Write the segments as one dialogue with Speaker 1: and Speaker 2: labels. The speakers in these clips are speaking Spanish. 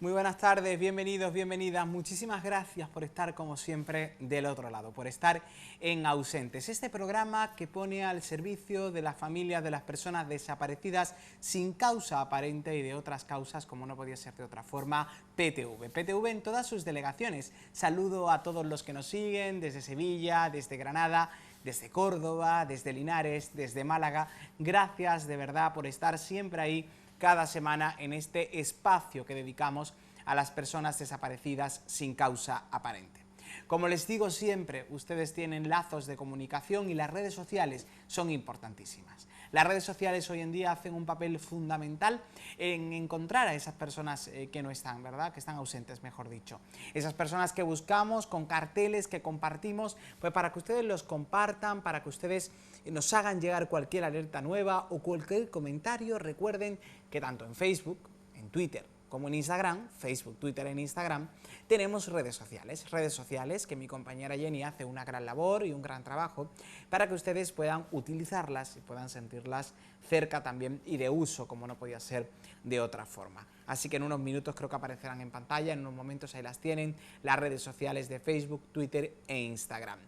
Speaker 1: Muy buenas tardes, bienvenidos, bienvenidas. Muchísimas gracias por estar como siempre del otro lado, por estar en Ausentes. Este programa que pone al servicio de las familias de las personas desaparecidas sin causa aparente y de otras causas, como no podía ser de otra forma, PTV. PTV en todas sus delegaciones. Saludo a todos los que nos siguen desde Sevilla, desde Granada, desde Córdoba, desde Linares, desde Málaga. Gracias de verdad por estar siempre ahí cada semana en este espacio que dedicamos a las personas desaparecidas sin causa aparente. Como les digo siempre, ustedes tienen lazos de comunicación y las redes sociales son importantísimas. Las redes sociales hoy en día hacen un papel fundamental en encontrar a esas personas que no están, ¿verdad? Que están ausentes, mejor dicho. Esas personas que buscamos con carteles que compartimos, pues para que ustedes los compartan, para que ustedes nos hagan llegar cualquier alerta nueva o cualquier comentario. Recuerden que tanto en Facebook, en Twitter, como en Instagram, Facebook, Twitter e Instagram, tenemos redes sociales que mi compañera Jenny hace una gran labor y un gran trabajo para que ustedes puedan utilizarlas y puedan sentirlas cerca también y de uso, como no podía ser de otra forma. Así que en unos minutos creo que aparecerán en pantalla, en unos momentos ahí las tienen, las redes sociales de Facebook, Twitter e Instagram.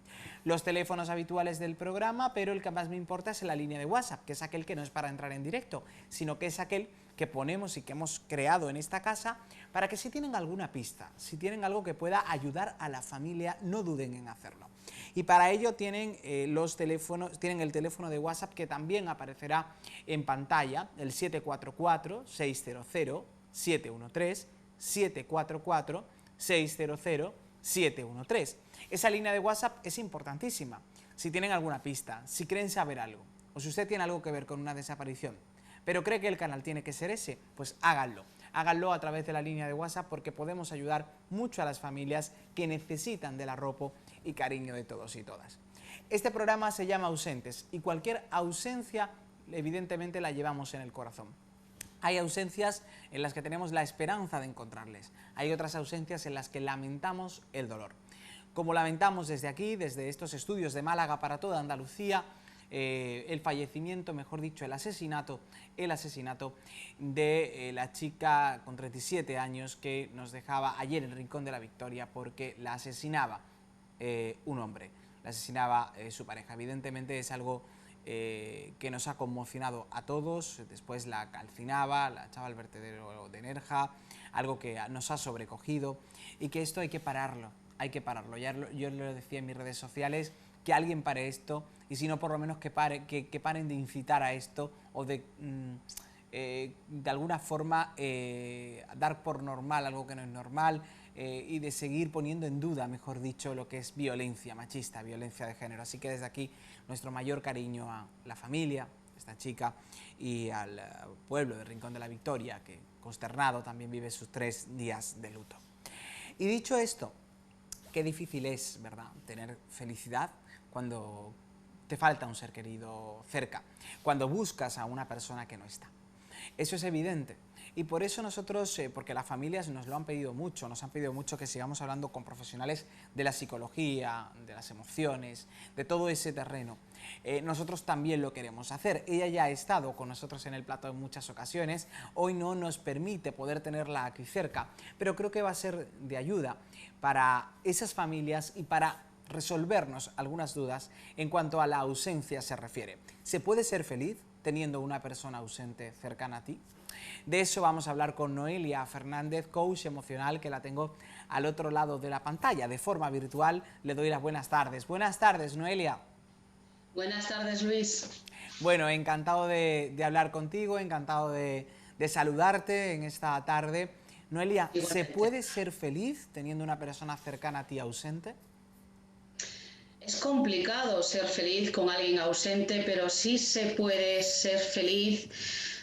Speaker 1: Los teléfonos habituales del programa, pero el que más me importa es la línea de WhatsApp, que es aquel que no es para entrar en directo, sino que es aquel que ponemos y que hemos creado en esta casa para que si tienen alguna pista, si tienen algo que pueda ayudar a la familia, no duden en hacerlo. Y para ello tienen tienen el teléfono de WhatsApp que también aparecerá en pantalla, el 744-600-713, 744-600-713. Esa línea de WhatsApp es importantísima. Si tienen alguna pista, si creen saber algo, o si usted tiene algo que ver con una desaparición, pero cree que el canal tiene que ser ese, pues háganlo. Háganlo a través de la línea de WhatsApp porque podemos ayudar mucho a las familias que necesitan del arropo y cariño de todos y todas. Este programa se llama Ausentes y cualquier ausencia evidentemente la llevamos en el corazón. Hay ausencias en las que tenemos la esperanza de encontrarles. Hay otras ausencias en las que lamentamos el dolor. Como lamentamos desde aquí, desde estos estudios de Málaga para toda Andalucía, el fallecimiento, mejor dicho, el asesinato de la chica con 37 años que nos dejaba ayer en el Rincón de la Victoria porque la asesinaba un hombre, la asesinaba su pareja. Evidentemente es algo que nos ha conmocionado a todos. Después la calcinaba, la echaba al vertedero de Nerja, algo que nos ha sobrecogido y que esto hay que pararlo, yo lo decía en mis redes sociales, que alguien pare esto, y si no por lo menos que paren de incitar a esto o de alguna forma dar por normal algo que no es normal y de seguir poniendo en duda, mejor dicho, lo que es violencia machista, violencia de género. Así que desde aquí nuestro mayor cariño a la familia, esta chica, y al pueblo de Rincón de la Victoria, que consternado también vive sus 3 días de luto. Y dicho esto, qué difícil es, ¿verdad?, tener felicidad cuando te falta un ser querido cerca, cuando buscas a una persona que no está. Eso es evidente. Y por eso nosotros, porque las familias nos lo han pedido mucho, nos han pedido mucho que sigamos hablando con profesionales de la psicología, de las emociones, de todo ese terreno. Nosotros también lo queremos hacer. Ella ya ha estado con nosotros en el plato en muchas ocasiones, hoy no nos permite poder tenerla aquí cerca, pero creo que va a ser de ayuda para esas familias y para resolvernos algunas dudas en cuanto a la ausencia se refiere. ¿Se puede ser feliz teniendo una persona ausente cercana a ti? De eso vamos a hablar con Noelia Fernández, coach emocional, que la tengo al otro lado de la pantalla, de forma virtual. Le doy las buenas tardes. Buenas tardes, Noelia.
Speaker 2: Buenas tardes, Luis.
Speaker 1: Bueno, encantado de hablar contigo, encantado de saludarte en esta tarde. Noelia, ¿se puede ser feliz teniendo una persona cercana a ti ausente?
Speaker 2: Es complicado ser feliz con alguien ausente, pero sí se puede ser feliz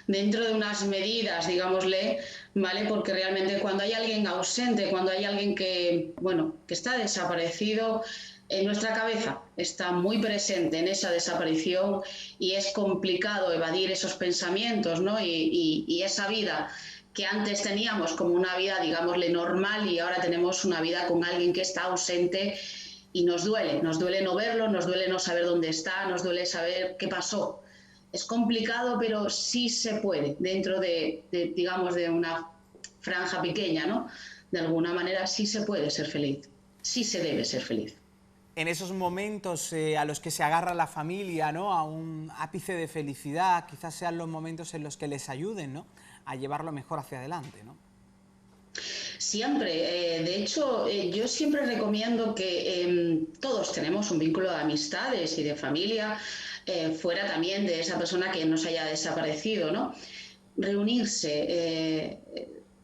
Speaker 2: dentro de unas medidas, digámosle, ¿vale? Porque realmente cuando hay alguien ausente, cuando hay alguien que, bueno, que está desaparecido, en nuestra cabeza está muy presente en esa desaparición y es complicado evadir esos pensamientos, ¿no? Y esa vida que antes teníamos como una vida, digámosle, normal y ahora tenemos una vida con alguien que está ausente. Y nos duele no verlo, nos duele no saber dónde está, nos duele saber qué pasó. Es complicado, pero sí se puede, dentro digamos, de una franja pequeña, ¿no? De alguna manera sí se puede ser feliz, sí se debe ser feliz.
Speaker 1: En esos momentos a los que se agarra la familia, ¿no?, a un ápice de felicidad, quizás sean los momentos en los que les ayuden, ¿no?, a llevarlo mejor hacia adelante, ¿no?
Speaker 2: Siempre, de hecho, yo siempre recomiendo que todos tenemos un vínculo de amistades y de familia, fuera también de esa persona que nos haya desaparecido, ¿no? Reunirse,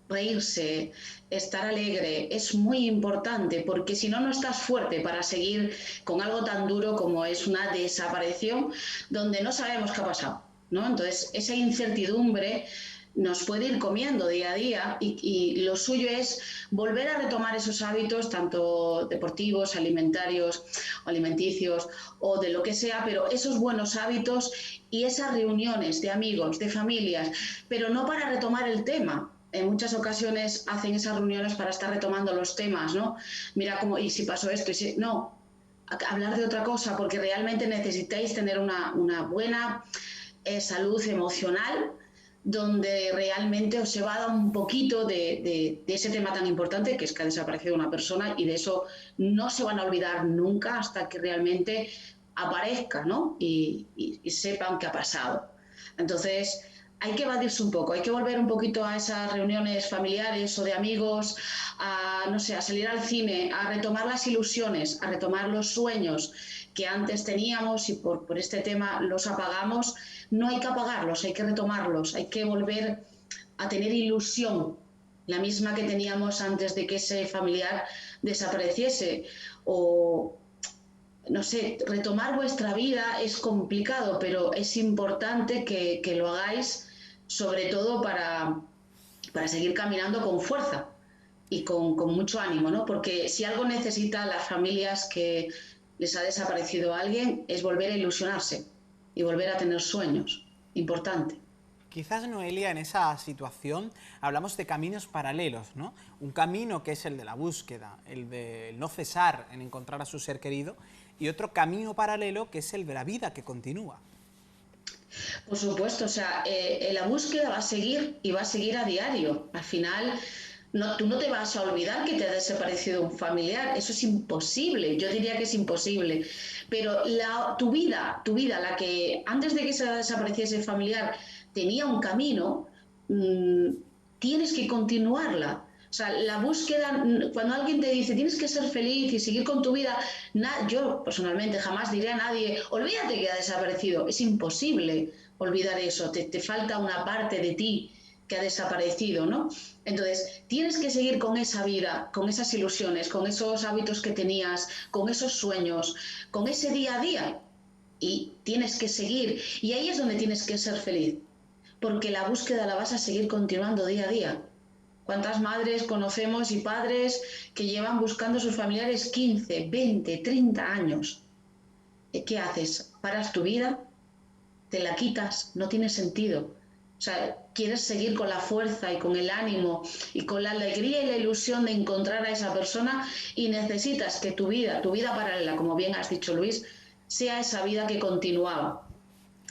Speaker 2: reírse, estar alegre es muy importante porque si no, no estás fuerte para seguir con algo tan duro como es una desaparición donde no sabemos qué ha pasado, ¿no? Entonces, esa incertidumbre nos puede ir comiendo día a día y lo suyo es volver a retomar esos hábitos, tanto deportivos, alimentarios, alimenticios o de lo que sea, pero esos buenos hábitos y esas reuniones de amigos, de familias, pero no para retomar el tema. En muchas ocasiones hacen esas reuniones para estar retomando los temas, ¿no? Mira cómo, y si pasó esto, y si, no, hablar de otra cosa, porque realmente necesitáis tener una buena salud emocional donde realmente os evada un poquito de ese tema tan importante que es que ha desaparecido una persona y de eso no se van a olvidar nunca hasta que realmente aparezca, ¿no? Y sepan qué ha pasado. Entonces, hay que evadirse un poco, hay que volver un poquito a esas reuniones familiares o de amigos, a, no sé, a salir al cine, a retomar las ilusiones, a retomar los sueños que antes teníamos y por este tema los apagamos. No hay que apagarlos, hay que retomarlos, hay que volver a tener ilusión, la misma que teníamos antes de que ese familiar desapareciese. O, no sé, retomar vuestra vida es complicado, pero es importante que lo hagáis, sobre todo para seguir caminando con fuerza y con mucho ánimo, ¿no? Porque si algo necesitan las familias que les ha desaparecido alguien es volver a ilusionarse y volver a tener sueños. Importante.
Speaker 1: Quizás, Noelia, en esa situación hablamos de caminos paralelos, ¿no? Un camino que es el de la búsqueda, el de no cesar en encontrar a su ser querido, y otro camino paralelo que es el de la vida que continúa.
Speaker 2: Por supuesto, o sea, la búsqueda va a seguir y va a seguir a diario. Al final, no, tú no te vas a olvidar que te ha desaparecido un familiar, eso es imposible, yo diría que es imposible. Pero tu vida, la que antes de que se desapareciese el familiar tenía un camino, mmm, tienes que continuarla. O sea, la búsqueda, cuando alguien te dice tienes que ser feliz y seguir con tu vida, yo personalmente jamás diré a nadie, olvídate que ha desaparecido. Es imposible olvidar eso, te falta una parte de ti que ha desaparecido, ¿no? Entonces, tienes que seguir con esa vida, con esas ilusiones, con esos hábitos que tenías, con esos sueños, con ese día a día. Y tienes que seguir. Y ahí es donde tienes que ser feliz. Porque la búsqueda la vas a seguir continuando día a día. ¿Cuántas madres conocemos y padres que llevan buscando a sus familiares 15, 20, 30 años? ¿Qué haces? ¿Paras tu vida? ¿Te la quitas? No tiene sentido. O sea, quieres seguir con la fuerza y con el ánimo y con la alegría y la ilusión de encontrar a esa persona y necesitas que tu vida paralela, como bien has dicho Luis, sea esa vida que continuaba.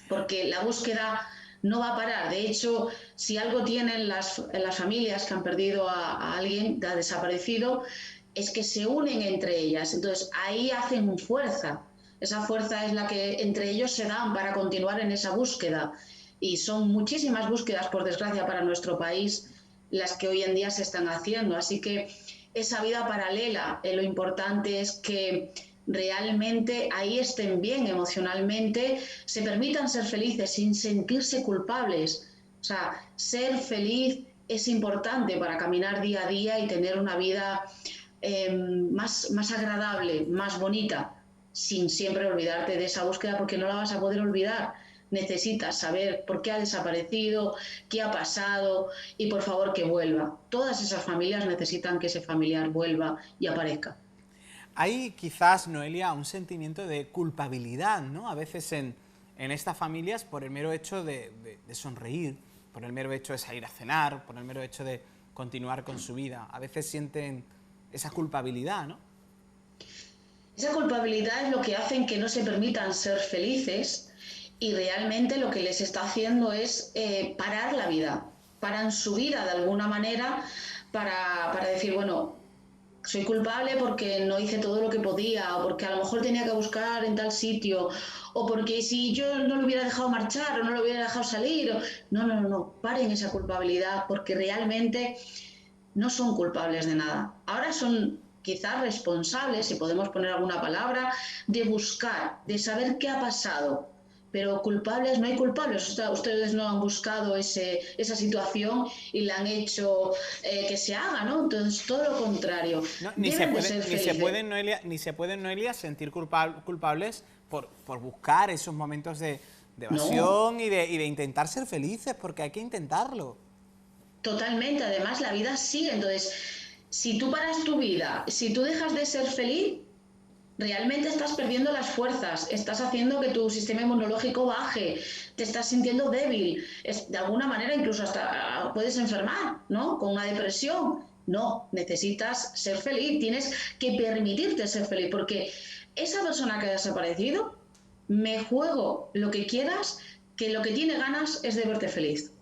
Speaker 2: Porque la búsqueda no va a parar. De hecho, si algo tienen las familias que han perdido a alguien, que ha desaparecido, es que se unen entre ellas. Entonces, ahí hacen fuerza. Esa fuerza es la que entre ellos se dan para continuar en esa búsqueda. Y son muchísimas búsquedas, por desgracia, para nuestro país, las que hoy en día se están haciendo. Así que esa vida paralela, lo importante es que realmente ahí estén bien emocionalmente, se permitan ser felices sin sentirse culpables. O sea, ser feliz es importante para caminar día a día y tener una vida más agradable, más bonita, sin siempre olvidarte de esa búsqueda porque no la vas a poder olvidar. Necesitas saber por qué ha desaparecido, qué ha pasado y por favor que vuelva. Todas esas familias necesitan que ese familiar vuelva y aparezca.
Speaker 1: Hay quizás, Noelia, un sentimiento de culpabilidad, ¿no? A veces en estas familias por el mero hecho de sonreír, por el mero hecho de salir a cenar, por el mero hecho de continuar con su vida. A veces sienten esa culpabilidad, ¿no?
Speaker 2: Esa culpabilidad es lo que hacen que no se permitan ser felices y realmente lo que les está haciendo es parar la vida. paran su vida de alguna manera para decir, bueno, soy culpable porque no hice todo lo que podía, o porque a lo mejor tenía que buscar en tal sitio, o porque si yo no lo hubiera dejado marchar o no lo hubiera dejado salir. No, no, no, no, paren esa culpabilidad porque realmente no son culpables de nada. Ahora son quizás responsables, si podemos poner alguna palabra, de buscar, de saber qué ha pasado. Pero culpables, no hay culpables. Ustedes no han buscado esa situación y la han hecho que se haga, ¿no? Entonces, todo lo contrario.
Speaker 1: No,
Speaker 2: Deben de ser felices.
Speaker 1: ni se pueden, Noelia, sentir culpables por buscar esos momentos de
Speaker 2: No,
Speaker 1: evasión y de intentar ser felices, porque hay que intentarlo.
Speaker 2: totalmente. Además, la vida sigue. Entonces, si tú paras tu vida, si tú dejas de ser feliz, realmente estás perdiendo las fuerzas, estás haciendo que tu sistema inmunológico baje, te estás sintiendo débil, de alguna manera incluso hasta puedes enfermar, ¿no? Con una depresión. No, necesitas ser feliz, tienes que permitirte ser feliz, porque esa persona que ha desaparecido, me juego lo que quieras, que lo que tiene ganas es de verte feliz.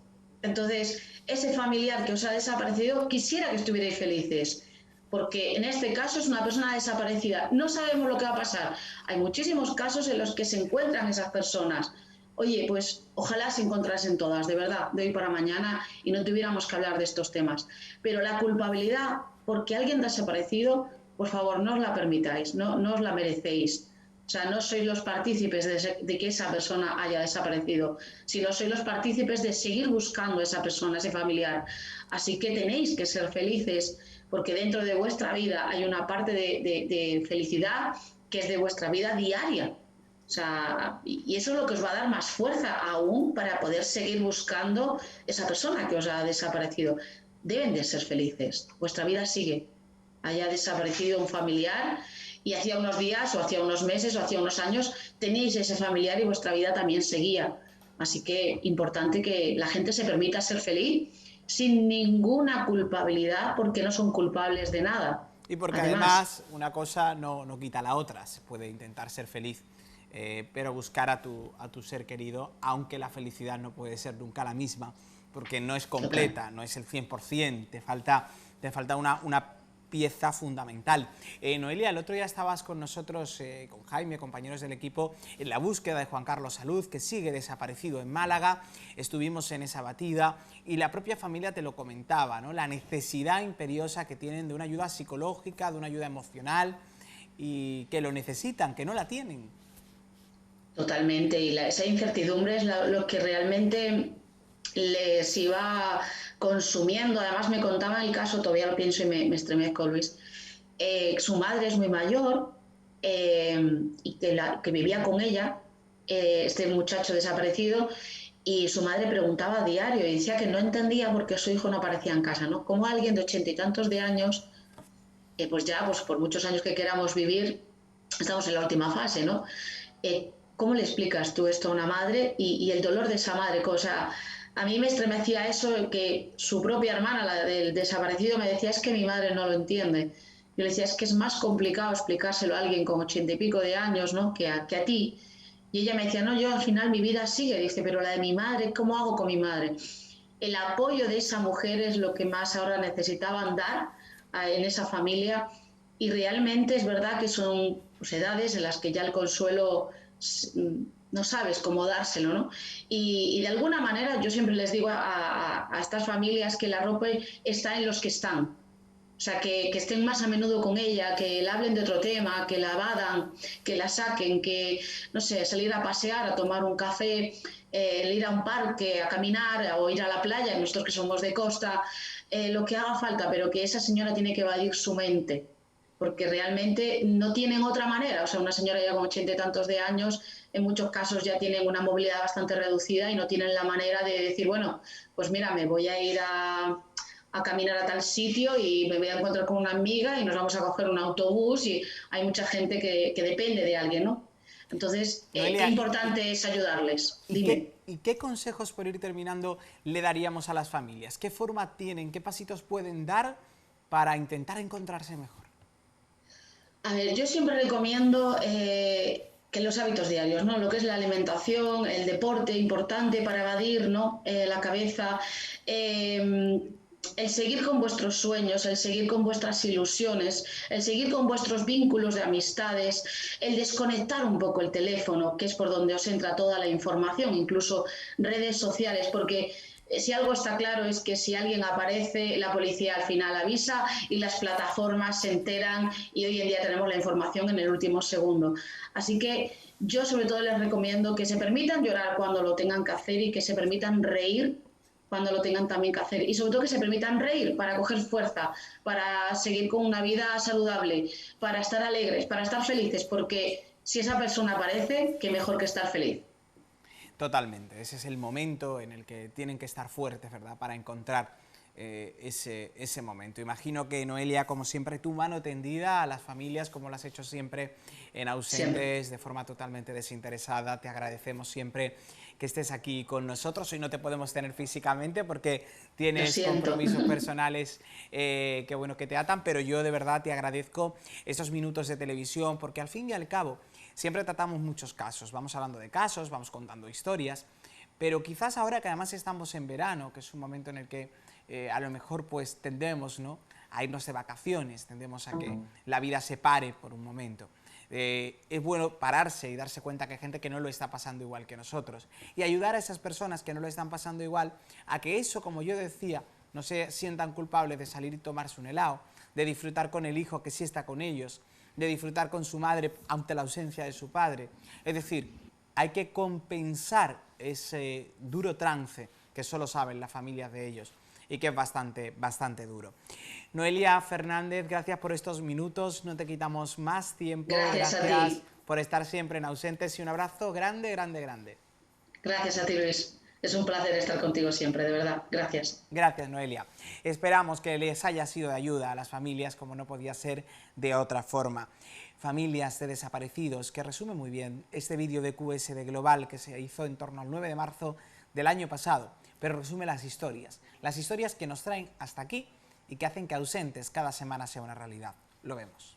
Speaker 2: Entonces, ese familiar que os ha desaparecido quisiera que estuvierais felices, porque en este caso es una persona desaparecida. No sabemos lo que va a pasar. Hay muchísimos casos en los que se encuentran esas personas. Oye, pues ojalá se encontrasen todas, de verdad, de hoy para mañana, y no tuviéramos que hablar de estos temas. Pero la culpabilidad porque alguien ha desaparecido, por favor, no os la permitáis, no os la merecéis. O sea, no sois los partícipes de que esa persona haya desaparecido, sino sois los partícipes de seguir buscando a esa persona, ese familiar. Así que tenéis que ser felices, porque dentro de vuestra vida hay una parte de felicidad que es de vuestra vida diaria. O sea, y eso es lo que os va a dar más fuerza aún para poder seguir buscando esa persona que os ha desaparecido. Deben de ser felices. Vuestra vida sigue. Haya desaparecido un familiar y hacía unos días o hacía unos meses o hacía unos años teníais ese familiar y vuestra vida también seguía. Así que importante que la gente se permita ser feliz sin ninguna culpabilidad porque no son culpables de nada.
Speaker 1: Y porque
Speaker 2: Además,
Speaker 1: además una cosa no quita la otra, se puede intentar ser feliz, pero buscar a tu ser querido, aunque la felicidad no puede ser nunca la misma, porque no es
Speaker 2: total.
Speaker 1: completa, no es el 100%, te falta una pieza fundamental. Noelia, el otro día estabas con nosotros, con Jaime, compañeros del equipo, en la búsqueda de Juan Carlos Salud, que sigue desaparecido en Málaga. Estuvimos en esa batida y la propia familia te lo comentaba, ¿no? La necesidad imperiosa que tienen de una ayuda psicológica, de una ayuda emocional, y que lo necesitan, que no la tienen.
Speaker 2: Totalmente, y esa incertidumbre es lo que realmente les iba consumiendo. Además, me contaba el caso, todavía lo pienso y me estremezco, Luis. Su madre es muy mayor y que vivía con ella, este muchacho desaparecido, y su madre preguntaba a diario y decía que no entendía por qué su hijo no aparecía en casa, ¿no? Como alguien de 80 y tantos de años, pues ya, pues por muchos años que queramos vivir, estamos en la última fase, ¿no? ¿Cómo le explicas tú esto a una madre y el dolor de esa madre? O sea, a mí me estremecía eso, que su propia hermana, la del desaparecido, me decía, es que mi madre no lo entiende. Yo le decía, es que es más complicado explicárselo a alguien con 80 y pico de años, ¿no? Que a ti. Y ella me decía, no, yo al final mi vida sigue, dice, pero la de mi madre, ¿cómo hago con mi madre? El apoyo de esa mujer es lo que más ahora necesitaban dar en esa familia, y realmente es verdad que son pues, edades en las que ya el consuelo no sabes cómo dárselo, ¿no? Y de alguna manera yo siempre les digo a estas familias que la ropa está en los que están. O sea, que estén más a menudo con ella, que la hablen de otro tema, que la evadan, que la saquen, que, no sé, salir a pasear, a tomar un café, ir a un parque, a caminar o ir a la playa, nosotros que somos de costa, lo que haga falta, pero que esa señora tiene que evadir su mente, porque realmente no tienen otra manera. O sea, una señora ya con 80 y tantos de años, en muchos casos ya tienen una movilidad bastante reducida y no tienen la manera de decir, bueno, pues mira, me voy a ir a caminar a tal sitio y me voy a encontrar con una amiga y nos vamos a coger un autobús, y hay mucha gente que depende de alguien, ¿no? Entonces, qué
Speaker 1: Noelia,
Speaker 2: importante es ayudarles. Dime.
Speaker 1: y qué consejos, por ir terminando, le daríamos a las familias? ¿Qué forma tienen, qué pasitos pueden dar para intentar encontrarse mejor?
Speaker 2: A ver, yo siempre recomiendo que los hábitos diarios, ¿no? Lo que es la alimentación, el deporte, importante para evadir, ¿no? La cabeza, el seguir con vuestros sueños, el seguir con vuestras ilusiones, el seguir con vuestros vínculos de amistades, el desconectar un poco el teléfono, que es por donde os entra toda la información, incluso redes sociales, porque si algo está claro es que si alguien aparece, la policía al final avisa y las plataformas se enteran y hoy en día tenemos la información en el último segundo. Así que yo sobre todo les recomiendo que se permitan llorar cuando lo tengan que hacer y que se permitan reír cuando lo tengan también que hacer. Y sobre todo que se permitan reír para coger fuerza, para seguir con una vida saludable, para estar alegres, para estar felices, porque si esa persona aparece, qué mejor que estar feliz.
Speaker 1: Totalmente, ese es el momento en el que tienen que estar fuertes, ¿verdad?, para encontrar ese momento. Imagino que, Noelia, como siempre, tu mano tendida a las familias, como lo has hecho siempre en Ausentes, de forma totalmente desinteresada. Te agradecemos siempre que estés aquí con nosotros. Hoy no te podemos tener físicamente porque tienes compromisos personales que, bueno, que te atan, pero yo de verdad te agradezco estos minutos de televisión, porque al fin y al cabo siempre tratamos muchos casos, vamos hablando de casos, vamos contando historias, pero quizás ahora que además estamos en verano, que es un momento en el que a lo mejor pues tendemos, ¿no?, a irnos de vacaciones, tendemos a que la vida se pare por un momento. Es bueno pararse y darse cuenta que hay gente que no lo está pasando igual que nosotros y ayudar a esas personas que no lo están pasando igual a que eso, como yo decía, no se sientan culpables de salir y tomarse un helado, de disfrutar con el hijo que sí está con ellos, de disfrutar con su madre ante la ausencia de su padre. Es decir, hay que compensar ese duro trance que solo saben las familias de ellos y que es bastante duro. Noelia Fernández, gracias por estos minutos, no te quitamos más tiempo.
Speaker 2: Gracias a ti
Speaker 1: por estar siempre en Ausentes y un abrazo grande, grande, grande.
Speaker 2: Gracias a ti, Luis. Es un placer estar contigo siempre, de verdad. Gracias.
Speaker 1: Gracias, Noelia. Esperamos que les haya sido de ayuda a las familias, como no podía ser de otra forma. Familias de desaparecidos, que resume muy bien este vídeo de QSD Global que se hizo en torno al 9 de marzo del año pasado, pero resume las historias que nos traen hasta aquí y que hacen que Ausentes cada semana sea una realidad. Lo vemos.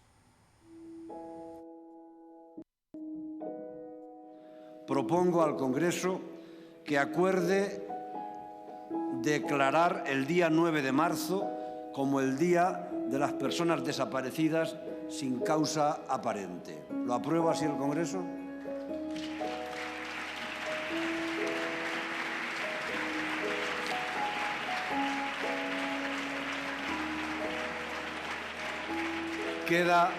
Speaker 3: Propongo al Congreso que acuerde declarar el día 9 de marzo como el Día de las Personas Desaparecidas sin causa aparente. ¿Lo aprueba así el Congreso? Queda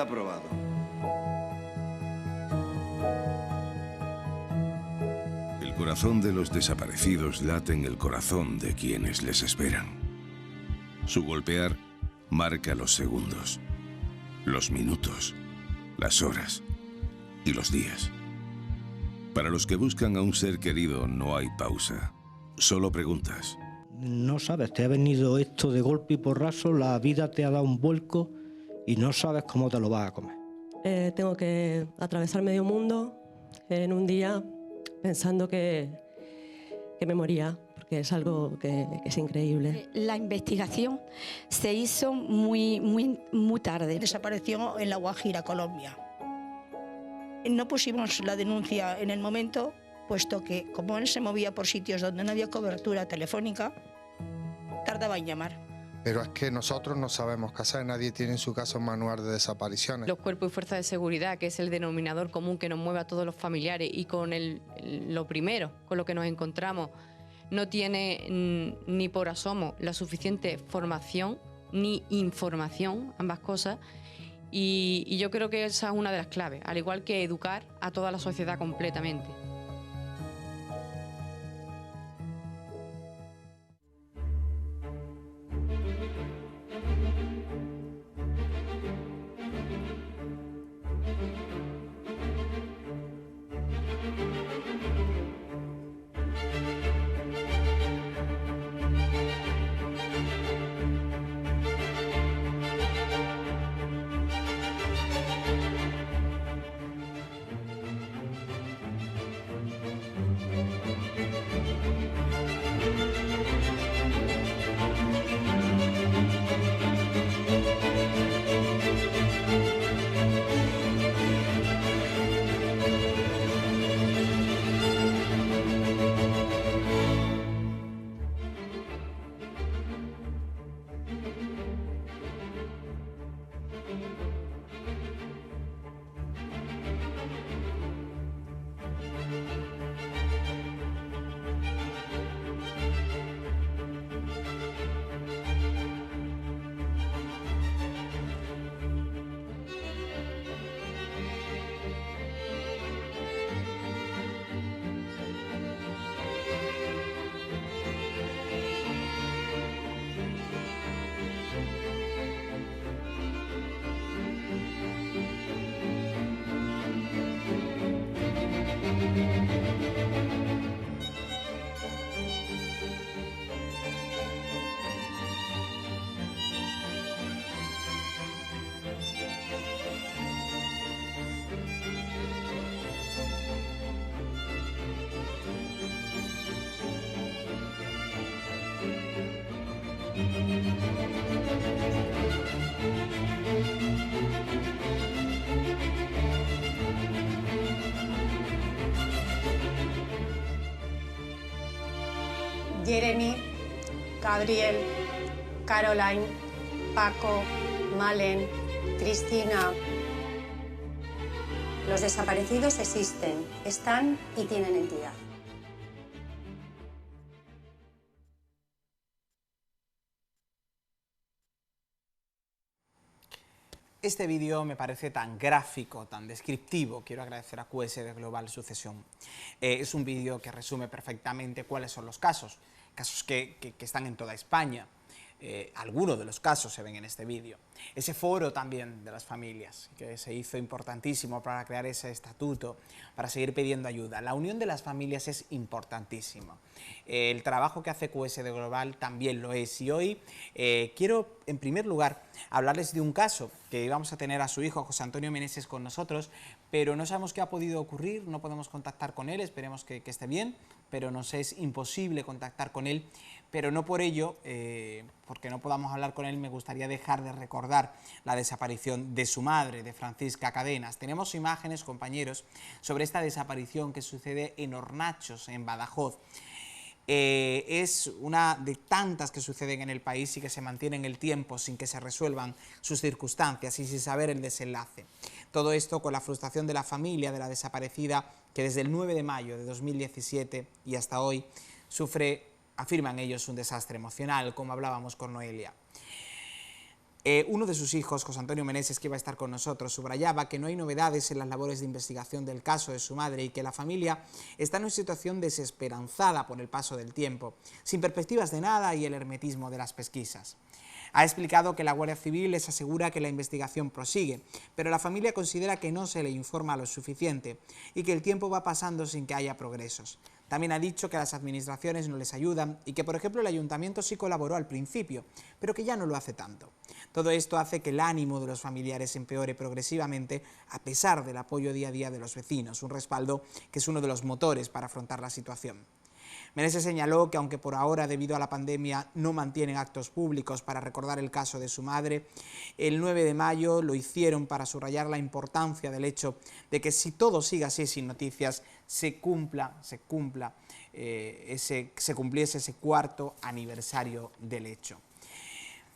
Speaker 3: aprobado.
Speaker 4: El corazón de los desaparecidos late en el corazón de quienes les esperan. Su golpear marca los segundos, los minutos, las horas y los días. Para los que buscan a un ser querido no hay pausa, solo preguntas.
Speaker 5: No sabes, te ha venido esto de golpe y porrazo, la vida te ha dado un vuelco y no sabes cómo te lo vas a comer.
Speaker 6: Tengo que atravesar medio mundo en un día pensando que me moría, porque es algo que es increíble.
Speaker 7: La investigación se hizo muy tarde.
Speaker 8: Desapareció en La Guajira, Colombia. No pusimos la denuncia en el momento, puesto que como él se movía por sitios donde no había cobertura telefónica, tardaba en llamar.
Speaker 9: Pero es que nosotros no sabemos qué hacer, nadie tiene en su caso un manual de desapariciones.
Speaker 10: Los cuerpos y fuerzas de seguridad, que es el denominador común que nos mueve a todos los familiares y con lo primero con lo que nos encontramos, no tiene ni por asomo la suficiente formación ni información, ambas cosas, y yo creo que esa es una de las claves, al igual que educar a toda la sociedad completamente.
Speaker 11: Jeremy, Gabriel, Caroline, Paco, Malen, Cristina. Los desaparecidos existen, están y tienen entidad.
Speaker 1: Este vídeo me parece tan gráfico, tan descriptivo. Quiero agradecer a QSD Global Sucesión. Es un vídeo que resume perfectamente cuáles son los casos que están en toda España. Algunos de los casos se ven en este vídeo. Ese foro también de las familias, que se hizo importantísimo para crear ese estatuto, para seguir pidiendo ayuda. La unión de las familias es importantísimo. El trabajo que hace QSD Global también lo es. Y hoy quiero, en primer lugar, hablarles de un caso que íbamos a tener a su hijo, José Antonio Meneses, con nosotros, pero no sabemos qué ha podido ocurrir, no podemos contactar con él, esperemos que esté bien, pero nos es imposible contactar con él. Pero no por ello, porque no podamos hablar con él, me gustaría dejar de recordar la desaparición de su madre, de Francisca Cadenas. Tenemos imágenes, compañeros, sobre esta desaparición que sucede en Hornachos, en Badajoz. Es una de tantas que suceden en el país y que se mantienen el tiempo sin que se resuelvan sus circunstancias y sin saber el desenlace. Todo esto con la frustración de la familia de la desaparecida, que desde el 9 de mayo de 2017 y hasta hoy sufre, afirman ellos, un desastre emocional, como hablábamos con Noelia. Uno de sus hijos, José Antonio Meneses, que iba a estar con nosotros, subrayaba que no hay novedades en las labores de investigación del caso de su madre y que la familia está en una situación desesperanzada por el paso del tiempo, sin perspectivas de nada y el hermetismo de las pesquisas. Ha explicado que la Guardia Civil les asegura que la investigación prosigue, pero la familia considera que no se le informa lo suficiente y que el tiempo va pasando sin que haya progresos. También ha dicho que las administraciones no les ayudan y que, por ejemplo, el ayuntamiento sí colaboró al principio, pero que ya no lo hace tanto. Todo esto hace que el ánimo de los familiares empeore progresivamente a pesar del apoyo día a día de los vecinos, un respaldo que es uno de los motores para afrontar la situación. Meneses señaló que aunque por ahora, debido a la pandemia, no mantienen actos públicos para recordar el caso de su madre, el 9 de mayo lo hicieron para subrayar la importancia del hecho de que si todo sigue así sin noticias, se cumpliese ese cuarto aniversario del hecho.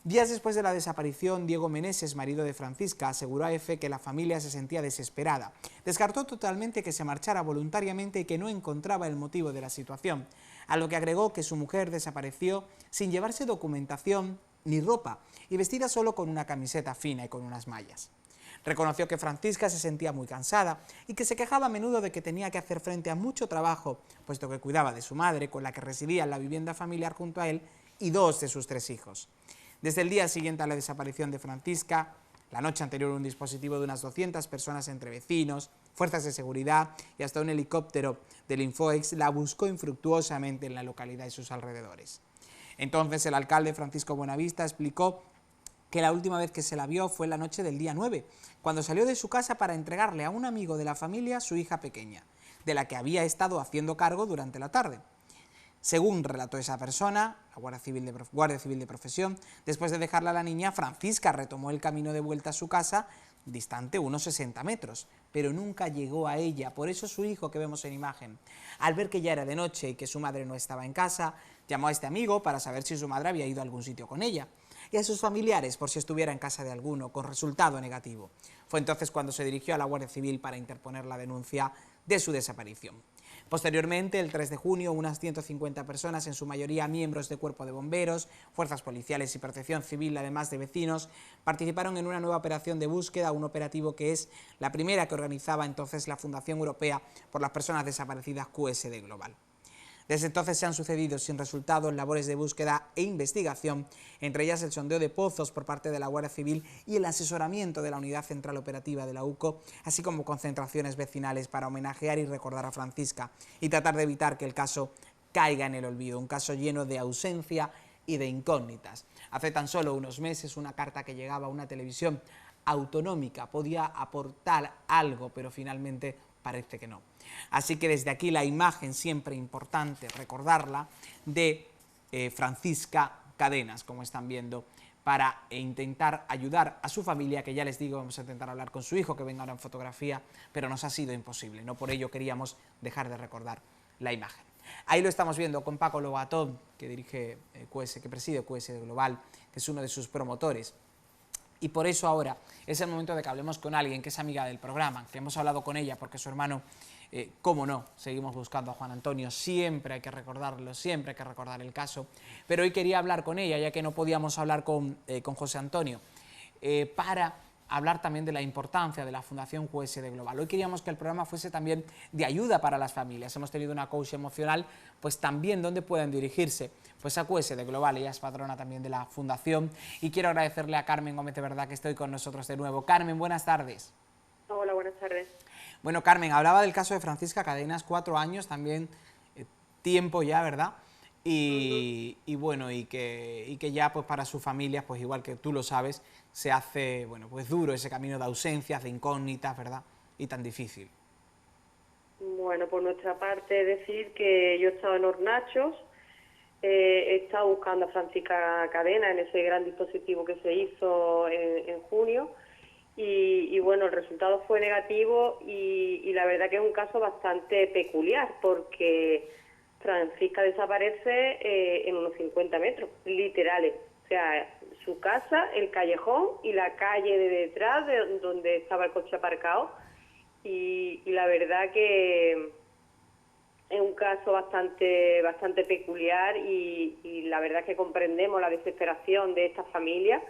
Speaker 1: Días después de la desaparición, Diego Meneses, marido de Francisca, aseguró a EFE que la familia se sentía desesperada. Descartó totalmente que se marchara voluntariamente y que no encontraba el motivo de la situación, a lo que agregó que su mujer desapareció sin llevarse documentación ni ropa y vestida solo con una camiseta fina y con unas mallas. Reconoció que Francisca se sentía muy cansada y que se quejaba a menudo de que tenía que hacer frente a mucho trabajo, puesto que cuidaba de su madre, con la que residía en la vivienda familiar junto a él, y 2 de sus 3 hijos. Desde el día siguiente a la desaparición de Francisca, la noche anterior, un dispositivo de unas 200 personas entre vecinos, fuerzas de seguridad y hasta un helicóptero del Infoex la buscó infructuosamente en la localidad y sus alrededores. Entonces el alcalde Francisco Buenavista explicó que la última vez que se la vio fue la noche del día 9, cuando salió de su casa para entregarle a un amigo de la familia su hija pequeña, de la que había estado haciendo cargo durante la tarde. Según relató esa persona, la Guardia Civil de Profesión, después de dejarla a la niña, Francisca retomó el camino de vuelta a su casa, distante unos 60 metros, pero nunca llegó a ella. Por eso su hijo, que vemos en imagen, al ver que ya era de noche y que su madre no estaba en casa, llamó a este amigo para saber si su madre había ido a algún sitio con ella, y a sus familiares por si estuviera en casa de alguno, con resultado negativo. Fue entonces cuando se dirigió a la Guardia Civil para interponer la denuncia de su desaparición. Posteriormente, el 3 de junio, unas 150 personas, en su mayoría miembros de Cuerpo de Bomberos, fuerzas policiales y protección civil, además de vecinos, participaron en una nueva operación de búsqueda, un operativo que es la primera que organizaba entonces la Fundación Europea por las Personas Desaparecidas, QSD Global. Desde entonces se han sucedido sin resultados labores de búsqueda e investigación, entre ellas el sondeo de pozos por parte de la Guardia Civil y el asesoramiento de la Unidad Central Operativa de la UCO, así como concentraciones vecinales para homenajear y recordar a Francisca y tratar de evitar que el caso caiga en el olvido, un caso lleno de ausencia y de incógnitas. Hace tan solo unos meses una carta que llegaba a una televisión autonómica podía aportar algo, pero finalmente parece que no. Así que desde aquí la imagen, siempre importante recordarla, de Francisca Cadenas, como están viendo, para intentar ayudar a su familia, que ya les digo, vamos a intentar hablar con su hijo, que venga ahora en fotografía, pero nos ha sido imposible. No por ello queríamos dejar de recordar la imagen. Ahí lo estamos viendo con Paco Lobatón, que dirige QS, que preside QS Global, que es uno de sus promotores. Y por eso ahora es el momento de que hablemos con alguien que es amiga del programa, que hemos hablado con ella porque su hermano, cómo no, seguimos buscando a Juan Antonio, siempre hay que recordarlo, siempre hay que recordar el caso, pero hoy quería hablar con ella, ya que no podíamos hablar con José Antonio, para hablar también de la importancia de la Fundación QSD Global. Hoy queríamos que el programa fuese también de ayuda para las familias. Hemos tenido una coach emocional, pues también dónde pueden dirigirse, pues a QSD Global. Ella es patrona también de la Fundación y quiero agradecerle a Carmen Gómez de verdad que estoy con nosotros de nuevo. Carmen, buenas tardes.
Speaker 12: Hola, buenas tardes.
Speaker 1: Bueno, Carmen, hablaba del caso de Francisca Cadenas, 4 años, también tiempo ya, ¿verdad? Y bueno, y que ya pues para sus familias, pues igual que tú lo sabes, se hace, bueno, pues duro ese camino de ausencias, de incógnitas, ¿verdad? Y tan difícil.
Speaker 12: Bueno, por nuestra parte decir que yo he estado en Hornachos, he estado buscando a Francisca Cadena en ese gran dispositivo que se hizo en junio y bueno, el resultado fue negativo y la verdad que es un caso bastante peculiar porque Francisca desaparece en unos 50 metros, literales. O sea, su casa, el callejón y la calle de detrás de donde estaba el coche aparcado. Y la verdad que es un caso bastante peculiar y la verdad que comprendemos la desesperación de esta familia.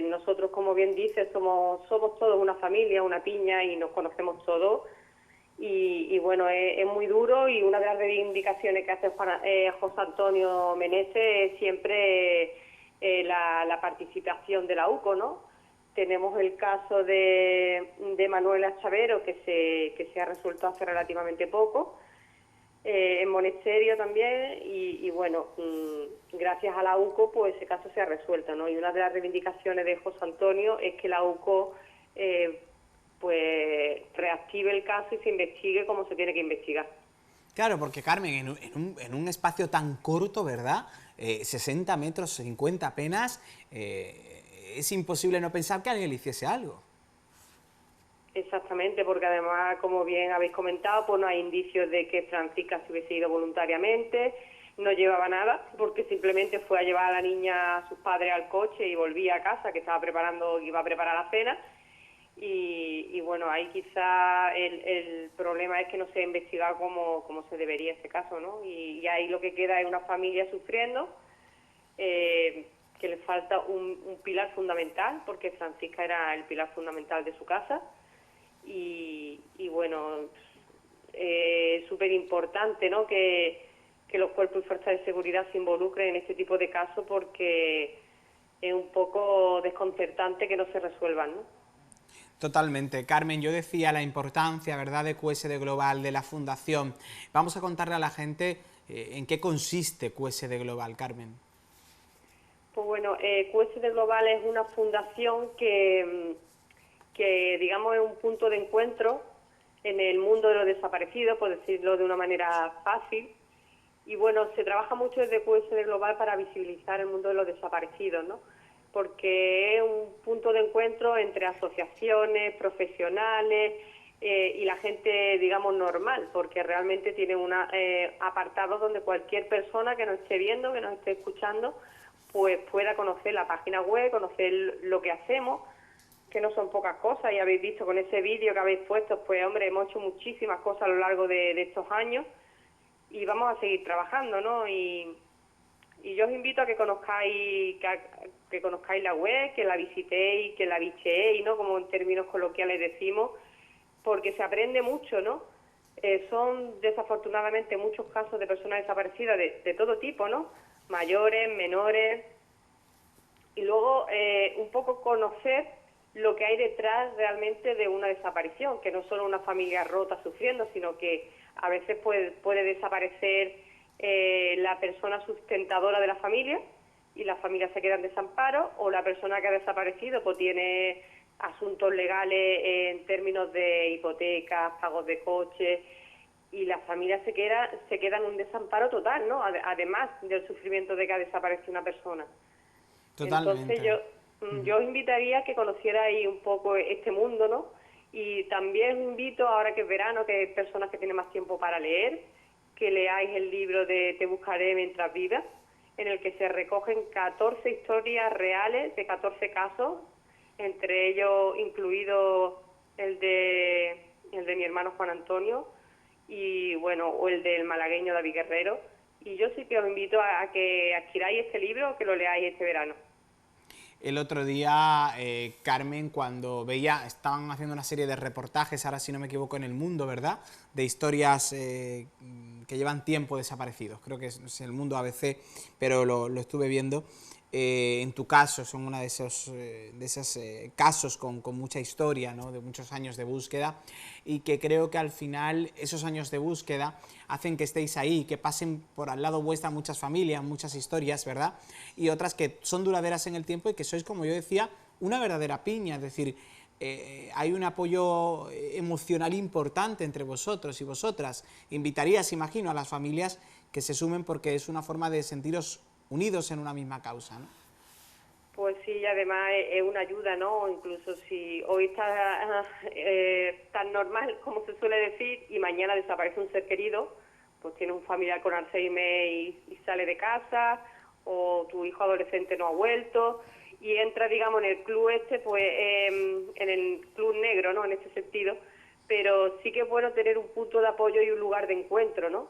Speaker 12: Nosotros, como bien dices, somos todos una familia, una piña y nos conocemos todos. Y bueno, es muy duro y una de las reivindicaciones que hace José Antonio Meneses es siempre la participación de la UCO, ¿no? Tenemos el caso de Manuela Chavero que se ha resuelto hace relativamente poco, en Monesterio también y bueno, gracias a la UCO pues ese caso se ha resuelto, ¿no? Y una de las reivindicaciones de José Antonio es que la UCO pues reactive el caso y se investigue como se tiene que investigar.
Speaker 1: Claro, porque Carmen, en un espacio tan corto, ¿verdad? 60 metros, 50 apenas, es imposible no pensar que alguien le hiciese algo.
Speaker 12: Exactamente, porque además, como bien habéis comentado, pues no hay indicios de que Francisca se hubiese ido voluntariamente, no llevaba nada, porque simplemente fue a llevar a la niña a sus padres al coche y volvía a casa, que iba a preparar la cena. Y bueno, ahí quizá el problema es que no se ha investigado como se debería este caso, ¿no? Y ahí lo que queda es una familia sufriendo, que le falta un pilar fundamental, porque Francisca era el pilar fundamental de su casa. Y bueno, es súper importante, ¿no?, que los cuerpos y fuerzas de seguridad se involucren en este tipo de casos, porque es un poco desconcertante que no se resuelvan, ¿no?
Speaker 1: Totalmente. Carmen, yo decía la importancia, ¿verdad?, de QSD Global, de la Fundación. Vamos a contarle a la gente en qué consiste QSD Global, Carmen.
Speaker 12: Pues bueno, QSD Global es una fundación que digamos es un punto de encuentro en el mundo de los desaparecidos, por decirlo de una manera fácil. Y bueno, se trabaja mucho desde QSD Global para visibilizar el mundo de los desaparecidos, ¿no? Porque es un punto de encuentro entre asociaciones, profesionales y la gente, digamos, normal, porque realmente tiene un apartado donde cualquier persona que nos esté viendo, que nos esté escuchando, pues pueda conocer la página web, conocer lo que hacemos, que no son pocas cosas, y habéis visto con ese vídeo que habéis puesto, pues hombre, hemos hecho muchísimas cosas a lo largo de estos años y vamos a seguir trabajando, ¿no? Y yo os invito a que conozcáis la web, que la visitéis, que la bicheéis, ¿no?, como en términos coloquiales decimos, porque se aprende mucho, ¿no? Son desafortunadamente muchos casos de personas desaparecidas de todo tipo, ¿no? Mayores, menores, y luego un poco conocer lo que hay detrás realmente de una desaparición, que no solo una familia rota sufriendo, sino que a veces puede desaparecer la persona sustentadora de la familia y la familia se queda en desamparo, o la persona que ha desaparecido pues tiene asuntos legales en términos de hipotecas, pagos de coche, y la familia se queda en un desamparo total, ¿no? Además del sufrimiento de que ha desaparecido una persona.
Speaker 1: Totalmente.
Speaker 12: Entonces yo os invitaría a que conocierais un poco este mundo, ¿no? Y también os invito, ahora que es verano, que hay personas que tienen más tiempo para leer, que leáis el libro de Te buscaré mientras vivas, en el que se recogen 14 historias reales de 14 casos, entre ellos incluido el de mi hermano Juan Antonio y bueno, o el del malagueño David Guerrero. Y yo sí que os invito a que adquiráis este libro, que lo leáis este verano.
Speaker 1: El otro día, Carmen, cuando veía, estaban haciendo una serie de reportajes, ahora si no me equivoco, en El Mundo, ¿verdad?, de historias que llevan tiempo desaparecidos, creo que es El Mundo ABC, pero lo estuve viendo. En tu caso, son uno de esos casos con mucha historia, ¿no?, de muchos años de búsqueda, y que creo que al final esos años de búsqueda hacen que estéis ahí, que pasen por al lado vuestra muchas familias, muchas historias, ¿verdad?, y otras que son duraderas en el tiempo y que sois, como yo decía, una verdadera piña, es decir, hay un apoyo emocional importante entre vosotros y vosotras. Invitarías, imagino, a las familias que se sumen porque es una forma de sentiros unidos en una misma causa, ¿no?
Speaker 12: Pues sí, además es una ayuda, ¿no? Incluso si hoy está tan normal, como se suele decir, y mañana desaparece un ser querido, pues tiene un familiar con Alzheimer y sale de casa, o tu hijo adolescente no ha vuelto, y entra, digamos, en el club pues en el club negro, ¿no?, en este sentido, pero sí que es bueno tener un punto de apoyo y un lugar de encuentro, ¿no?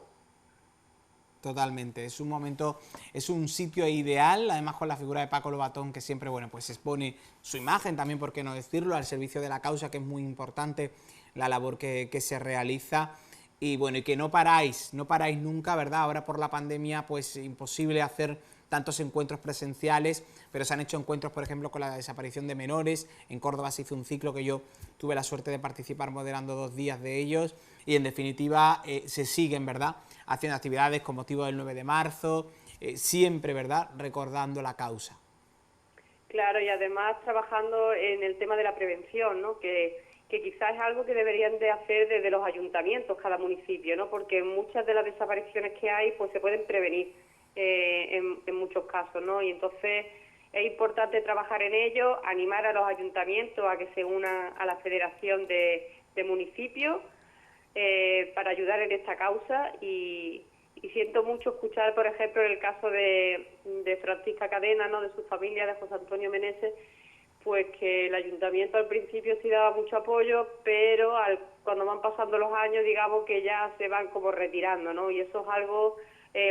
Speaker 1: Totalmente, es un momento, es un sitio ideal, además con la figura de Paco Lobatón, que siempre, bueno, pues expone su imagen también, por qué no decirlo, al servicio de la causa, que es muy importante la labor que se realiza, y bueno, y que no paráis nunca, ¿verdad? Ahora por la pandemia, pues imposible hacer tantos encuentros presenciales, pero se han hecho encuentros, por ejemplo, con la desaparición de menores. En Córdoba se hizo un ciclo que yo tuve la suerte de participar moderando 2 días de ellos, y en definitiva se siguen, ¿verdad?, haciendo actividades con motivo del 9 de marzo, siempre, ¿verdad?, recordando la causa.
Speaker 12: Claro, y además trabajando en el tema de la prevención, ¿no?, que quizás es algo que deberían de hacer desde los ayuntamientos, cada municipio, ¿no?, porque muchas de las desapariciones que hay pues se pueden prevenir en muchos casos, ¿no?, y entonces es importante trabajar en ello, animar a los ayuntamientos a que se unan a la Federación de Municipios para ayudar en esta causa, y siento mucho escuchar, por ejemplo, el caso de Francisca Cadena, ¿no?, de su familia, de José Antonio Meneses, pues que el ayuntamiento al principio sí daba mucho apoyo, pero cuando van pasando los años, digamos que ya se van como retirando, ¿no?, y eso es algo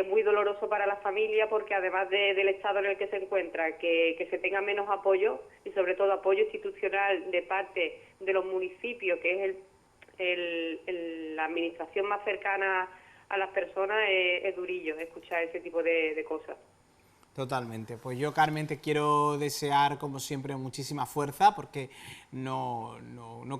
Speaker 12: muy doloroso para la familia, porque además del estado en el que se encuentra, que se tenga menos apoyo, y sobre todo apoyo institucional de parte de los municipios, que es la administración más cercana a las personas, es durillo escuchar ese tipo de cosas.
Speaker 1: Totalmente. Pues yo, Carmen, te quiero desear, como siempre, muchísima fuerza, porque no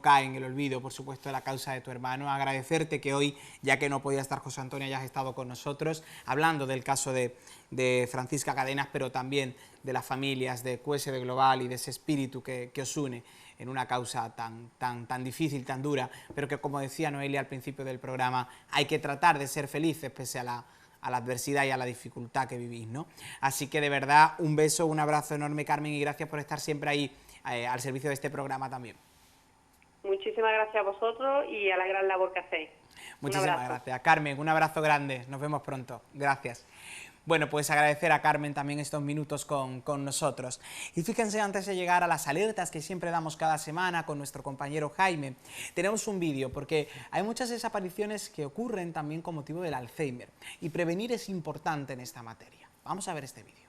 Speaker 1: cae en el olvido, por supuesto, la causa de tu hermano. Agradecerte que hoy, ya que no podía estar José Antonio, hayas estado con nosotros, hablando del caso de Francisca Cadenas, pero también de las familias, de QSD Global y de ese espíritu que os une en una causa tan difícil, tan dura, pero que, como decía Noelia al principio del programa, hay que tratar de ser felices pese a la adversidad y a la dificultad que vivís, ¿no? Así que de verdad, un beso, un abrazo enorme, Carmen, y gracias por estar siempre ahí al servicio de este programa también.
Speaker 12: Muchísimas gracias a vosotros y a la gran labor que hacéis.
Speaker 1: Muchísimas gracias, Carmen, un abrazo grande, nos vemos pronto, gracias. Bueno, pues agradecer a Carmen también estos minutos con nosotros. Y fíjense, antes de llegar a las alertas que siempre damos cada semana con nuestro compañero Jaime, tenemos un vídeo, porque hay muchas desapariciones que ocurren también con motivo del Alzheimer, y prevenir es importante en esta materia. Vamos a ver este vídeo.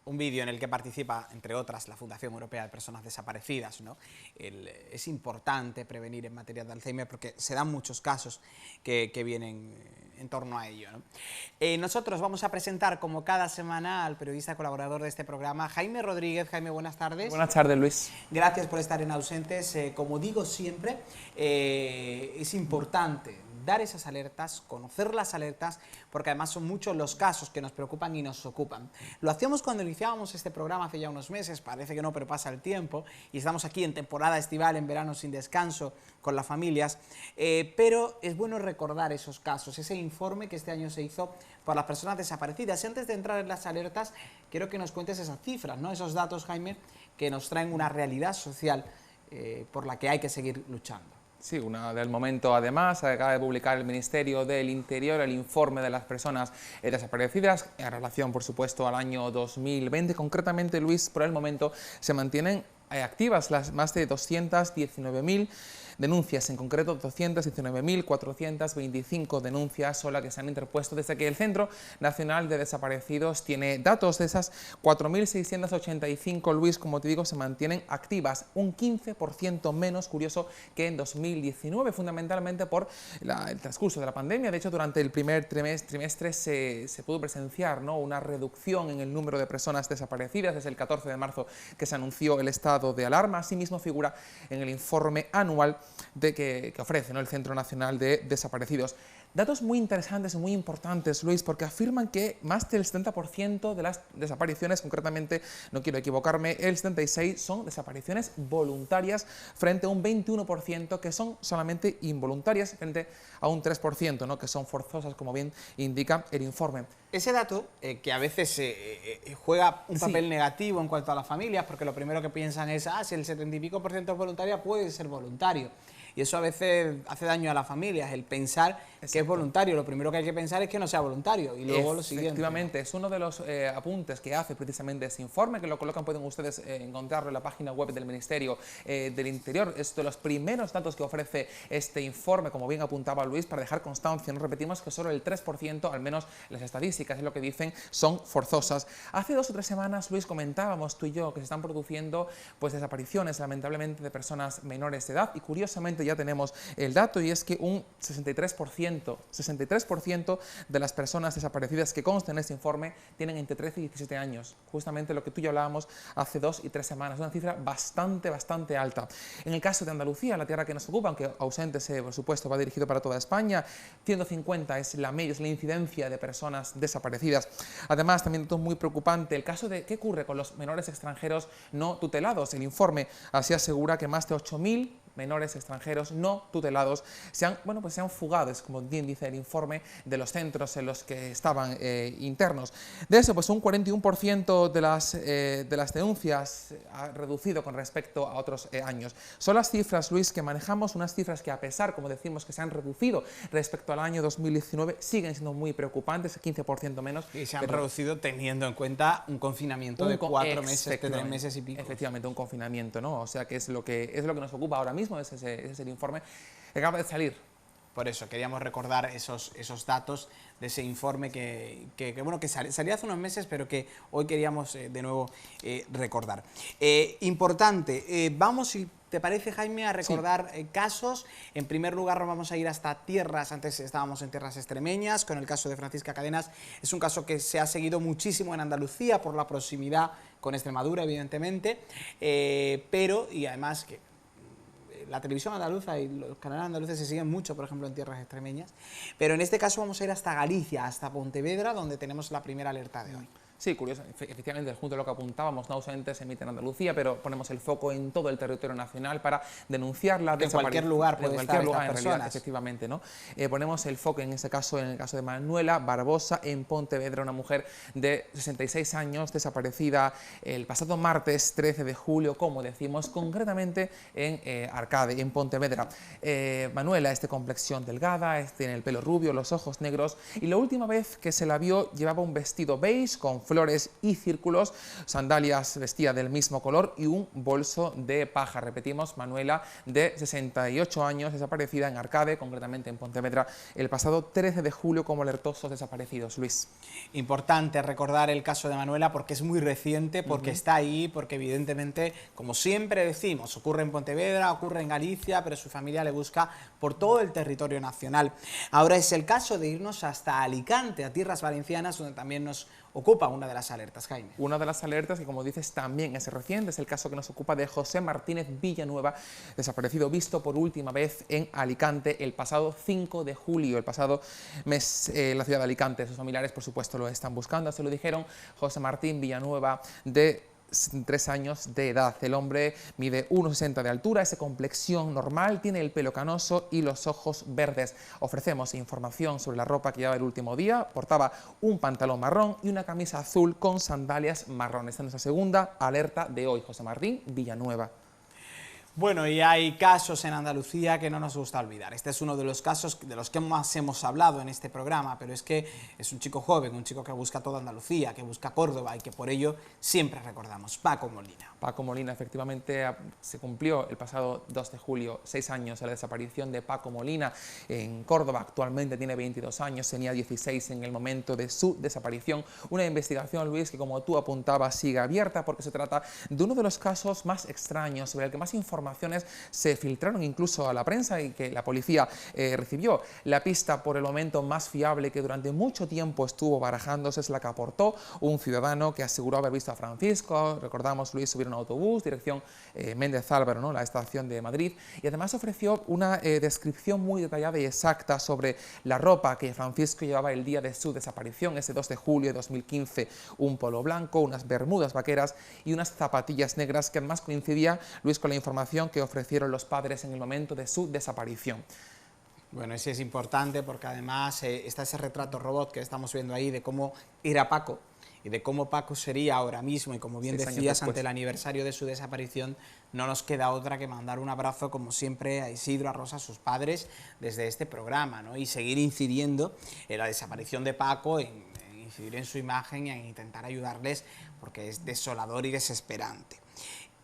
Speaker 1: un vídeo en el que participa, entre otras, la Fundación Europea de Personas Desaparecidas, ¿no? Es importante prevenir en materia de Alzheimer porque se dan muchos casos que vienen en torno a ello, ¿no? Nosotros vamos a presentar, como cada semana, al periodista colaborador de este programa, Jaime Rodríguez. Jaime, buenas tardes.
Speaker 13: Buenas tardes, Luis.
Speaker 1: Gracias por estar en Ausentes. Como digo siempre, es importante dar esas alertas, conocer las alertas, porque además son muchos los casos que nos preocupan y nos ocupan. Lo hacíamos cuando iniciábamos este programa hace ya unos meses, parece que no, pero pasa el tiempo, y estamos aquí en temporada estival, en verano sin descanso, con las familias, pero es bueno recordar esos casos, ese informe que este año se hizo por las personas desaparecidas. Y antes de entrar en las alertas, quiero que nos cuentes esas cifras, ¿no? Esos datos, Jaime, que nos traen una realidad social por la que hay que seguir luchando.
Speaker 13: Sí, una del momento. Además, acaba de publicar el Ministerio del Interior el informe de las personas desaparecidas en relación, por supuesto, al año 2020. Concretamente, Luis, por el momento se mantienen activas las más de 219.000 denuncias, en concreto 219.425 denuncias son las que se han interpuesto desde que el Centro Nacional de Desaparecidos tiene datos. De esas 4.685, Luis, como te digo, se mantienen activas, un 15% menos, curioso, que en 2019, fundamentalmente por el transcurso de la pandemia. De hecho, durante el primer trimestre se pudo presenciar, ¿no?, una reducción en el número de personas desaparecidas. Desde el 14 de marzo que se anunció el estado de alarma. Asimismo, figura en el informe anual que ofrece, ¿no?, el Centro Nacional de Desaparecidos. Datos muy interesantes y muy importantes, Luis, porque afirman que más del 70% de las desapariciones, concretamente, no quiero equivocarme, el 76% son desapariciones voluntarias, frente a un 21% que son solamente involuntarias, frente a un 3%, ¿no?, que son forzosas, como bien indica el informe.
Speaker 1: Ese dato, que a veces juega un papel negativo en cuanto a las familias, porque lo primero que piensan es, si el 70 y pico % es voluntaria, puede ser voluntario. Y eso a veces hace daño a las familias, el pensar que es voluntario. Lo primero que hay que pensar es que no sea voluntario y luego lo siguiente.
Speaker 13: Efectivamente, es uno de los apuntes que hace precisamente ese informe, que lo colocan, pueden ustedes encontrarlo en la página web del Ministerio del Interior. Es de los primeros datos que ofrece este informe, como bien apuntaba Luis, para dejar constancia. No repetimos que solo el 3%, al menos las estadísticas, es lo que dicen, son forzosas. Hace 2 o 3 semanas, Luis, comentábamos tú y yo que se están produciendo pues desapariciones, lamentablemente, de personas menores de edad, y curiosamente ya tenemos el dato, y es que un 63% de las personas desaparecidas que constan en este informe tienen entre 13 y 17 años, justamente lo que tú y yo hablábamos hace 2 y 3 semanas, una cifra bastante alta. En el caso de Andalucía, la tierra que nos ocupa, aunque Ausentes, por supuesto, va dirigido para toda España, 150 es la incidencia de personas desaparecidas. Además, también dato muy preocupante, el caso de qué ocurre con los menores extranjeros no tutelados. El informe así asegura que más de 8.000 menores extranjeros no tutelados se han fugado, como bien dice el informe, de los centros en los que estaban internos. De eso, pues un 41% de las denuncias ha reducido con respecto a otros años. Son las cifras, Luis, que manejamos, unas cifras que, a pesar, como decimos, que se han reducido respecto al año 2019, siguen siendo muy preocupantes, 15% menos.
Speaker 1: Y se han reducido teniendo en cuenta un confinamiento de 4 meses, de 3 meses y pico.
Speaker 13: Efectivamente, un confinamiento, ¿no? O sea, que es lo que nos ocupa ahora mismo. Ese es el informe que acaba de salir.
Speaker 1: Por eso queríamos recordar esos datos de ese informe que salió hace unos meses, pero que hoy queríamos de nuevo recordar. Importante, vamos, si te parece, Jaime, a recordar casos. En primer lugar, vamos a ir hasta tierras, antes estábamos en tierras extremeñas, con el caso de Francisca Cadenas. Es un caso que se ha seguido muchísimo en Andalucía por la proximidad con Extremadura, evidentemente, y además que la televisión andaluza y los canales andaluces se siguen mucho, por ejemplo, en tierras extremeñas. Pero en este caso vamos a ir hasta Galicia, hasta Pontevedra, donde tenemos la primera alerta de hoy.
Speaker 13: Sí, curioso, efectivamente, junto a lo que apuntábamos, no Ausentes se emite en Andalucía, pero ponemos el foco en todo el territorio nacional para denunciar la desaparición.
Speaker 1: En cualquier lugar puede estar esta persona.
Speaker 13: En realidad, efectivamente, ¿no? Ponemos el foco en ese caso, en el caso de Manuela Barbosa, en Pontevedra, una mujer de 66 años, desaparecida el pasado martes 13 de julio, como decimos, concretamente en Arcade, en Pontevedra. Manuela es de complexión delgada, tiene el pelo rubio, los ojos negros, y la última vez que se la vio llevaba un vestido beige con flores y círculos, sandalias vestidas del mismo color y un bolso de paja. Repetimos, Manuela, de 68 años, desaparecida en Arcade, concretamente en Pontevedra, el pasado 13 de julio, como alertó SOS Desaparecidos. Luis.
Speaker 1: Importante recordar el caso de Manuela porque es muy reciente, porque está ahí, porque evidentemente, como siempre decimos, ocurre en Pontevedra, ocurre en Galicia, pero su familia le busca por todo el territorio nacional. Ahora es el caso de irnos hasta Alicante, a tierras valencianas, donde también nos ocupa una de las alertas, Jaime.
Speaker 13: Una de las alertas que, como dices, también es reciente, es el caso que nos ocupa de José Martínez Villanueva, desaparecido, visto por última vez en Alicante el pasado 5 de julio, el pasado mes, la ciudad de Alicante. Sus familiares, por supuesto, lo están buscando, se lo dijeron. José Martín Villanueva, de 3 años de edad. El hombre mide 1,60 de altura, es de complexión normal, tiene el pelo canoso y los ojos verdes. Ofrecemos información sobre la ropa que llevaba el último día. Portaba un pantalón marrón y una camisa azul con sandalias marrones. Esta es nuestra segunda alerta de hoy. José Martín Villanueva.
Speaker 1: Bueno, y hay casos en Andalucía que no nos gusta olvidar. Este es uno de los casos de los que más hemos hablado en este programa, pero es que es un chico joven, un chico que busca toda Andalucía, que busca Córdoba y que por ello siempre recordamos, Paco Molina.
Speaker 13: Paco Molina, efectivamente, se cumplió el pasado 2 de julio, 6 años de la desaparición de Paco Molina en Córdoba. Actualmente tiene 22 años, tenía 16 en el momento de su desaparición. Una investigación, Luis, que como tú apuntabas sigue abierta porque se trata de uno de los casos más extraños, sobre el que más informaciones se filtraron incluso a la prensa y que la policía recibió. La pista por el momento más fiable que durante mucho tiempo estuvo barajándose es la que aportó un ciudadano que aseguró haber visto a Francisco. Recordamos, Luis, subir un autobús, dirección Méndez Álvaro, ¿no?, la estación de Madrid, y además ofreció una descripción muy detallada y exacta sobre la ropa que Francisco llevaba el día de su desaparición, ese 2 de julio de 2015, un polo blanco, unas bermudas vaqueras y unas zapatillas negras, que además coincidía, Luis, con la información que ofrecieron los padres en el momento de su desaparición.
Speaker 1: Bueno, ese es importante porque además está ese retrato robot que estamos viendo ahí de cómo era Paco y de cómo Paco sería ahora mismo, y como bien decías, ante el aniversario de su desaparición no nos queda otra que mandar un abrazo, como siempre, a Isidro, a Rosa, a sus padres, desde este programa, ¿no?, y seguir incidiendo en la desaparición de Paco, en incidir en su imagen y en intentar ayudarles, porque es desolador y desesperante.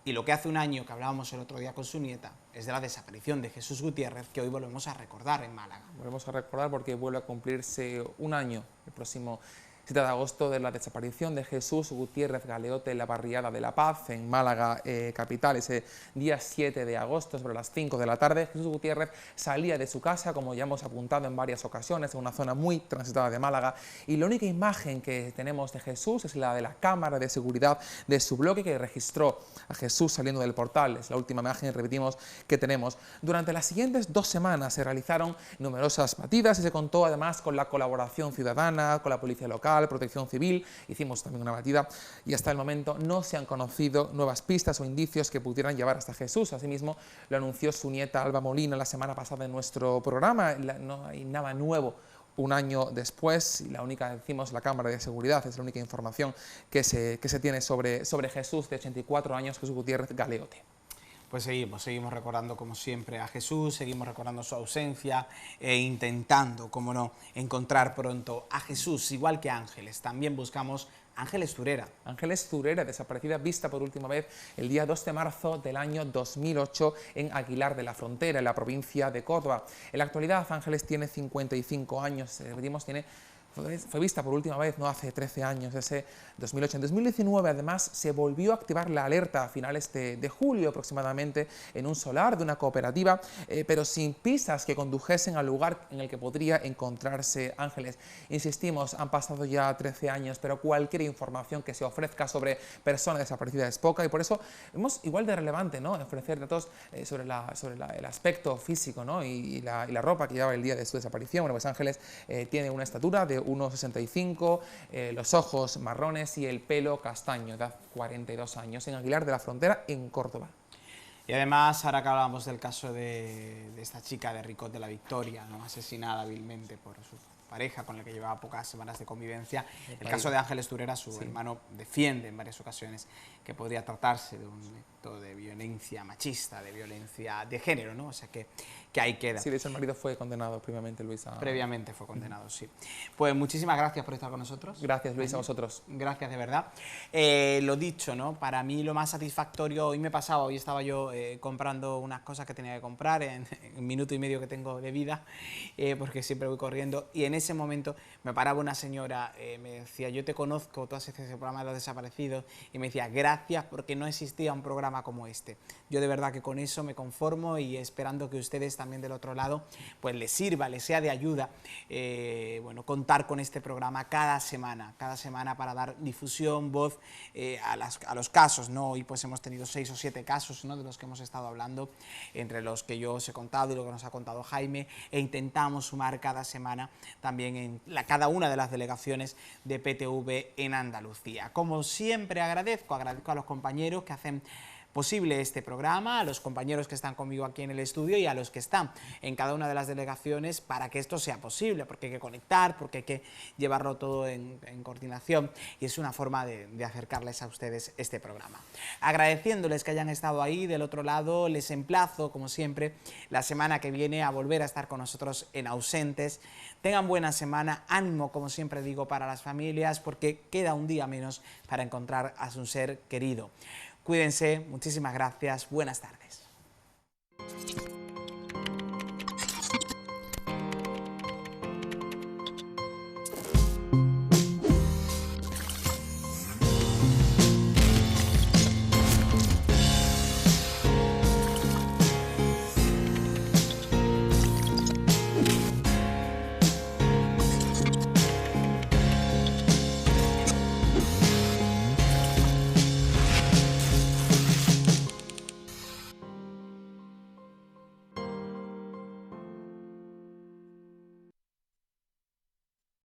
Speaker 1: Y lo que hace un año, que hablábamos el otro día con su nieta, es de la desaparición de Jesús Gutiérrez, que hoy volvemos a recordar en Málaga.
Speaker 13: Volvemos a recordar porque vuelve a cumplirse un año, el próximo 7 de agosto, de la desaparición de Jesús Gutiérrez Galeote en la barriada de La Paz, en Málaga capital. Ese día 7 de agosto, sobre las 5 de la tarde, Jesús Gutiérrez salía de su casa, como ya hemos apuntado en varias ocasiones, en una zona muy transitada de Málaga, y la única imagen que tenemos de Jesús es la de la cámara de seguridad de su bloque, que registró a Jesús saliendo del portal. Es la última imagen, repetimos, que tenemos. Durante las siguientes 2 semanas se realizaron numerosas batidas y se contó además con la colaboración ciudadana, con la policía local, Protección Civil. Hicimos también una batida y hasta el momento no se han conocido nuevas pistas o indicios que pudieran llevar hasta Jesús. Asimismo, lo anunció su nieta Alba Molina la semana pasada en nuestro programa. No hay nada nuevo un año después, y la única, decimos, la cámara de seguridad es la única información que se tiene sobre Jesús, de 84 años, Jesús Gutiérrez Galeote.
Speaker 1: Pues seguimos recordando, como siempre, a Jesús, seguimos recordando su ausencia e intentando, como no, encontrar pronto a Jesús, igual que Ángeles. También buscamos Ángeles Zurera.
Speaker 13: Ángeles Zurera, desaparecida, vista por última vez el día 2 de marzo del año 2008 en Aguilar de la Frontera, en la provincia de Córdoba. En la actualidad, Ángeles tiene 55 años, repetimos, fue vista por última vez no hace 13 años, ese 2008. En 2019, además, se volvió a activar la alerta a finales de julio aproximadamente en un solar de una cooperativa, pero sin pistas que condujesen al lugar en el que podría encontrarse Ángeles. Insistimos, han pasado ya 13 años, pero cualquier información que se ofrezca sobre personas desaparecidas es poca, y por eso es igual de relevante, ¿no?, ofrecer datos sobre el aspecto físico, ¿no?, y la ropa que llevaba el día de su desaparición. Bueno, pues Ángeles tiene una estatura de 1,65, los ojos marrones y el pelo castaño, edad 42 años, en Aguilar de la Frontera, en Córdoba.
Speaker 1: Y además, ahora que hablábamos del caso de esta chica de Ricot de la Victoria, ¿no?, asesinada hábilmente por su pareja con la que llevaba pocas semanas de convivencia, el caso de Ángeles Zurera, su hermano defiende en varias ocasiones que podría tratarse de un acto de violencia machista, de violencia de género, ¿no? O sea que que ahí queda.
Speaker 13: Sí, de hecho el marido fue condenado previamente, Luis.
Speaker 1: Previamente fue condenado, sí. Pues muchísimas gracias por estar con nosotros.
Speaker 13: Gracias, Luis, a vosotros.
Speaker 1: Gracias, de verdad. Lo dicho, ¿no? Para mí lo más satisfactorio, hoy estaba yo comprando unas cosas que tenía que comprar en un minuto y medio que tengo de vida, porque siempre voy corriendo, y en ese momento me paraba una señora, me decía, yo te conozco, tú haces ese programa de los desaparecidos, y me decía, gracias, porque no existía un programa como este. Yo de verdad que con eso me conformo, y esperando que ustedes también del otro lado pues les sirva, les sea de ayuda, bueno, contar con este programa cada semana para dar difusión, voz a los casos, ¿no? Hoy pues hemos tenido 6 o 7 casos, ¿no?, de los que hemos estado hablando, entre los que yo os he contado y lo que nos ha contado Jaime, e intentamos sumar cada semana también en cada una de las delegaciones de PTV en Andalucía. Como siempre agradezco a los compañeros que hacen posible este programa, a los compañeros que están conmigo aquí en el estudio y a los que están en cada una de las delegaciones para que esto sea posible, porque hay que conectar, porque hay que llevarlo todo en coordinación, y es una forma de acercarles a ustedes este programa. Agradeciéndoles que hayan estado ahí del otro lado, les emplazo, como siempre, la semana que viene a volver a estar con nosotros en Ausentes. Tengan buena semana, ánimo, como siempre digo, para las familias, porque queda un día menos para encontrar a su ser querido. Cuídense, muchísimas gracias, buenas tardes.